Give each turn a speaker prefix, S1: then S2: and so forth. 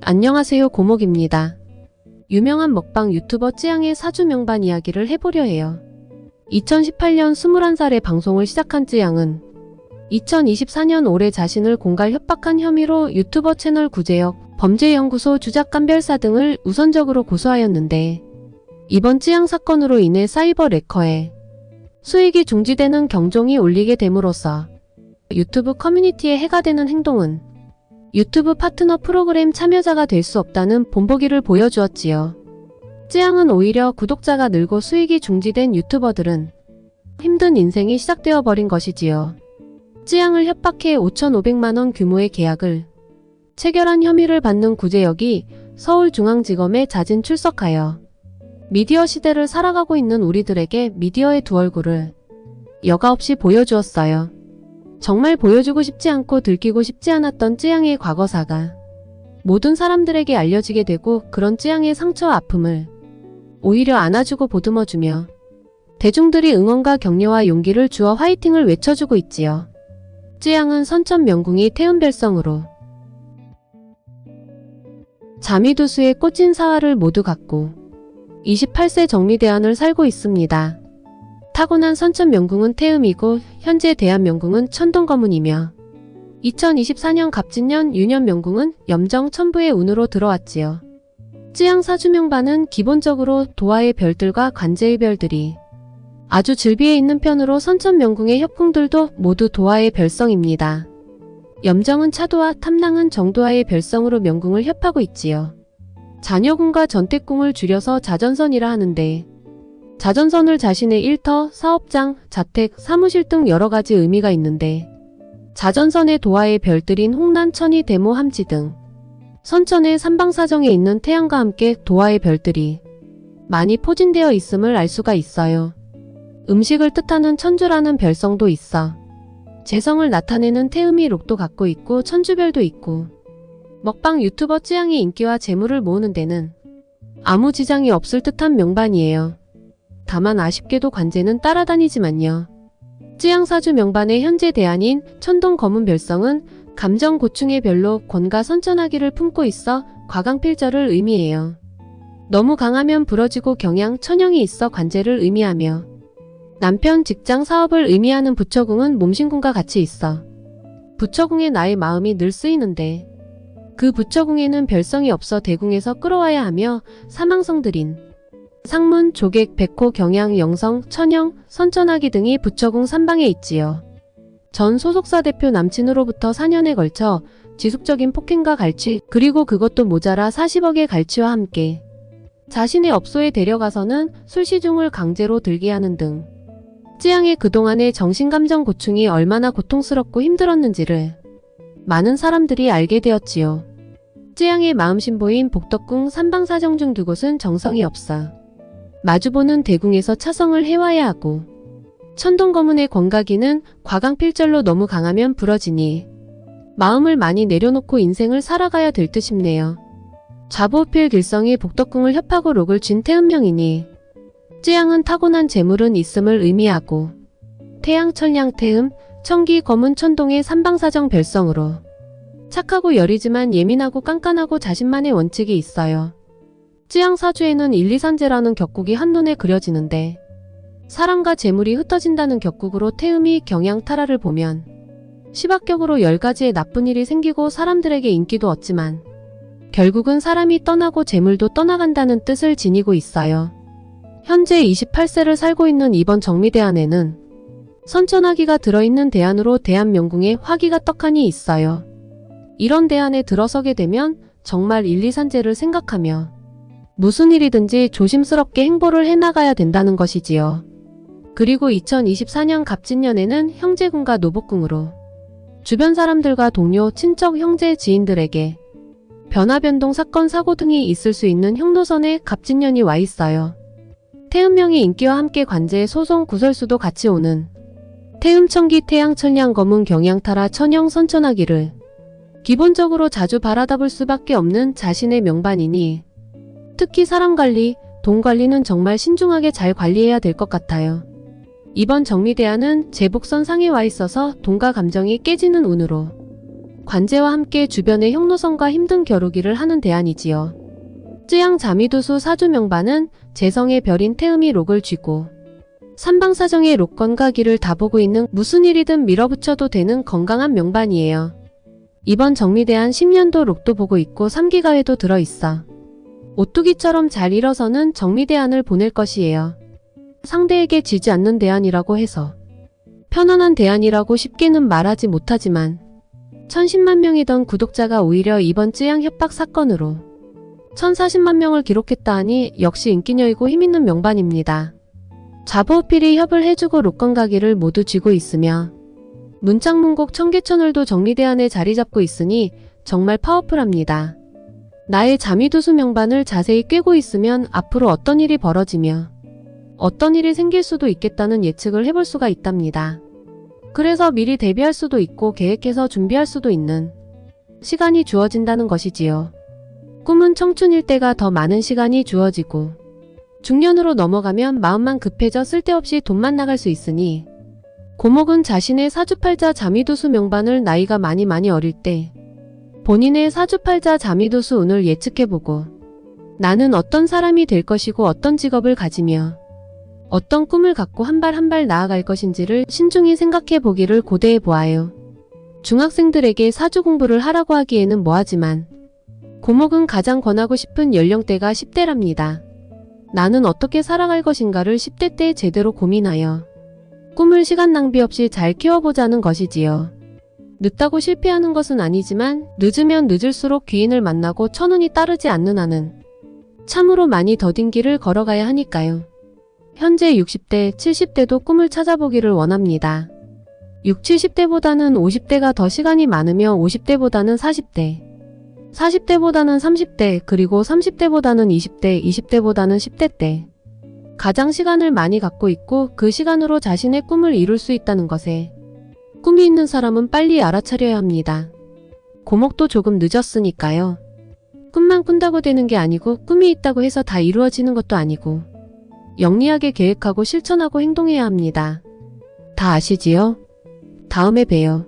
S1: 안녕하세요, 고목입니다. 유명한 먹방 유튜버 찌양의 사주 명반 이야기를 해보려 해요. 2018년 21살에 방송을 시작한 찌양은 2024년 올해 자신을 공갈 협박한 혐의로 유튜버 채널 구제역, 범죄연구소 주작감별사 등을 우선적으로 고소하였는데, 이번 찌양 사건으로 인해 사이버 레커에 수익이 중지되는 경종이 울리게 됨으로써 유튜브 커뮤니티에 해가 되는 행동은 유튜브 파트너 프로그램 참여자가 될 수 없다는 본보기를 보여주었지요. 찌양은 오히려 구독자가 늘고 수익이 중지된 유튜버들은 힘든 인생이 시작되어 버린 것이지요. 찌양을 협박해 5,500만원 규모의 계약을 체결한 혐의를 받는 구제역이 서울중앙지검에 자진 출석하여 미디어 시대를 살아가고 있는 우리들에게 미디어의 두 얼굴을 여과 없이 보여주었어요. 정말 보여주고 싶지 않고 들키고 싶지 않았던 찌양의 과거사가 모든 사람들에게 알려지게 되고, 그런 찌양의 상처와 아픔을 오히려 안아주고 보듬어주며 대중들이 응원과 격려와 용기를 주어 화이팅을 외쳐주고 있지요. 찌양은 선천명궁이 태음별성으로 자미두수의 꽂힌 사활을 모두 갖고 28세 정미대안을 살고 있습니다. 타고난 선천명궁은 태음이고 현재 대한명궁은 천동거문이며 2024년 갑진년 유년명궁은 염정 천부의 운으로 들어왔지요. 찌양 사주명반은 기본적으로 도화의 별들과 관제의 별들이 아주 즐비해 있는 편으로 선천명궁의 협궁들도 모두 도화의 별성입니다. 염정은 차도와, 탐랑은 정도화의 별성으로 명궁을 협하고 있지요. 자녀궁과 전택궁을 줄여서 자전선이라 하는데, 자전선을 자신의 일터, 사업장, 자택, 사무실 등 여러가지 의미가 있는데, 자전선의 도화의 별들인 홍란, 천이, 대모, 함지 등 선천의 삼방사정에 있는 태양과 함께 도화의 별들이 많이 포진되어 있음을 알 수가 있어요. 음식을 뜻하는 천주라는 별성도 있어 재성을 나타내는 태음이 록도 갖고 있고, 천주별도 있고, 먹방 유튜버 찌양이 인기와 재물을 모으는 데는 아무 지장이 없을 듯한 명반이에요. 다만 아쉽게도 관제는 따라다니지만요. 찌양 사주 명반의 현재 대안인 천동 검은 별성은 감정 고충의 별로 권가 선천하기를 품고 있어 과강필절을 의미해요. 너무 강하면 부러지고 경양, 천형이 있어 관제를 의미하며, 남편, 직장, 사업을 의미하는 부처궁은 몸신궁과 같이 있어 부처궁에 나의 마음이 늘 쓰이는데, 그 부처궁에는 별성이 없어 대궁에서 끌어와야 하며 사망성들인 상문, 조객, 백호, 경양, 영성, 천형, 선천하기 등이 부처궁 3방에 있지요. 전 소속사 대표 남친으로부터 4년에 걸쳐 지속적인 폭행과 갈취, 그리고 그것도 모자라 40억의 갈취와 함께 자신의 업소에 데려가서는 술시중을 강제로 들게 하는 등 찌양의 그동안의 정신감정 고충이 얼마나 고통스럽고 힘들었는지를 많은 사람들이 알게 되었지요. 찌양의 마음신보인 복덕궁 3방사정 중 2곳은 정성이 없어 마주보는 대궁에서 차성을 해와야 하고, 천동거문의 권가기는 과강필절로 너무 강하면 부러지니 마음을 많이 내려놓고 인생을 살아가야 될 듯 싶네요. 좌보필 길성이 복덕궁을 협하고 록을 쥔 태음명이니 찌양은 타고난 재물은 있음을 의미하고, 태양, 천량, 태음, 천기, 검은 천동의 3방사정 별성으로 착하고 여리지만 예민하고 깐깐하고 자신만의 원칙이 있어요. 찌양 사주에는 1,2산제라는 격국이 한눈에 그려지는데, 사람과 재물이 흩어진다는 격국으로 태음이 경양 타라를 보면 시박격으로 10가지의 나쁜 일이 생기고 사람들에게 인기도 얻지만 결국은 사람이 떠나고 재물도 떠나간다는 뜻을 지니고 있어요. 현재 28세를 살고 있는 이번 정미대안에는 선천화기가 들어있는 대안으로 대한명궁에 화기가 떡하니 있어요. 이런 대안에 들어서게 되면 정말 1,2산제를 생각하며 무슨 일이든지 조심스럽게 행보를 해나가야 된다는 것이지요. 그리고 2024년 갑진년에는 형제궁과 노복궁으로 주변 사람들과 동료, 친척, 형제, 지인들에게 변화변동, 사건, 사고 등이 있을 수 있는 형노선에 갑진년이 와 있어요. 태음명의 인기와 함께 관제의 소송, 구설수도 같이 오는 태음천기, 태양, 천량, 검은, 경양타라, 천형, 선천하기를 기본적으로 자주 바라다 볼 수밖에 없는 자신의 명반이니, 특히 사람 관리, 돈 관리는 정말 신중하게 잘 관리해야 될 것 같아요. 이번 정미대안은 제복선 상에 와 있어서 돈과 감정이 깨지는 운으로 관제와 함께 주변의 형노성과 힘든 겨루기를 하는 대안이지요. 쯔양 자미도수 사주 명반은 재성의 별인 태음이 록을 쥐고 삼방사정의 록건과 기를 다 보고 있는 무슨 일이든 밀어붙여도 되는 건강한 명반이에요. 이번 정리대안 10년도 록도 보고 있고 3기가에도 들어있어. 오뚜기처럼 잘 일어서는 정리대안을 보낼 것이에요. 상대에게 지지 않는 대안이라고 해서 편안한 대안이라고 쉽게는 말하지 못하지만 1010만 명이던 구독자가 오히려 이번 쯔양 협박 사건으로 1040만 명을 기록했다 하니 역시 인기녀이고 힘있는 명반입니다. 좌보필이 협을 해주고 록건가기를 모두 쥐고 있으며 문창문곡 청계천을도 정리대안에 자리 잡고 있으니 정말 파워풀합니다. 나의 자미도수 명반을 자세히 꿰고 있으면 앞으로 어떤 일이 벌어지며 어떤 일이 생길 수도 있겠다는 예측을 해볼 수가 있답니다. 그래서 미리 대비할 수도 있고 계획해서 준비할 수도 있는 시간이 주어진다는 것이지요. 꿈은 청춘일 때가 더 많은 시간이 주어지고 중년으로 넘어가면 마음만 급해져 쓸데없이 돈만 나갈 수 있으니 고목은 자신의 사주팔자 자미도수 명반을 나이가 많이 어릴 때 본인의 사주팔자 자미도수 운을 예측해보고 나는 어떤 사람이 될 것이고 어떤 직업을 가지며 어떤 꿈을 갖고 한 발 한 발 나아갈 것인지를 신중히 생각해 보기를 고대해 보아요. 중학생들에게 사주 공부를 하라고 하기에는 뭐하지만 고목은 가장 권하고 싶은 연령대가 10대랍니다. 나는 어떻게 살아갈 것인가를 10대 때 제대로 고민하여 꿈을 시간 낭비 없이 잘 키워보자는 것이지요. 늦다고 실패하는 것은 아니지만 늦으면 늦을수록 귀인을 만나고 천운이 따르지 않는 한은 참으로 많이 더딘 길을 걸어가야 하니까요. 현재 60대, 70대도 꿈을 찾아보기를 원합니다. 6, 70대보다는 50대가 더 시간이 많으며 50대보다는 40대, 40대보다는 30대, 그리고 30대보다는 20대, 20대보다는 10대 때 가장 시간을 많이 갖고 있고 그 시간으로 자신의 꿈을 이룰 수 있다는 것에 꿈이 있는 사람은 빨리 알아차려야 합니다. 고목도 조금 늦었으니까요. 꿈만 꾼다고 되는 게 아니고 꿈이 있다고 해서 다 이루어지는 것도 아니고 영리하게 계획하고 실천하고 행동해야 합니다. 다 아시지요? 다음에 봬요.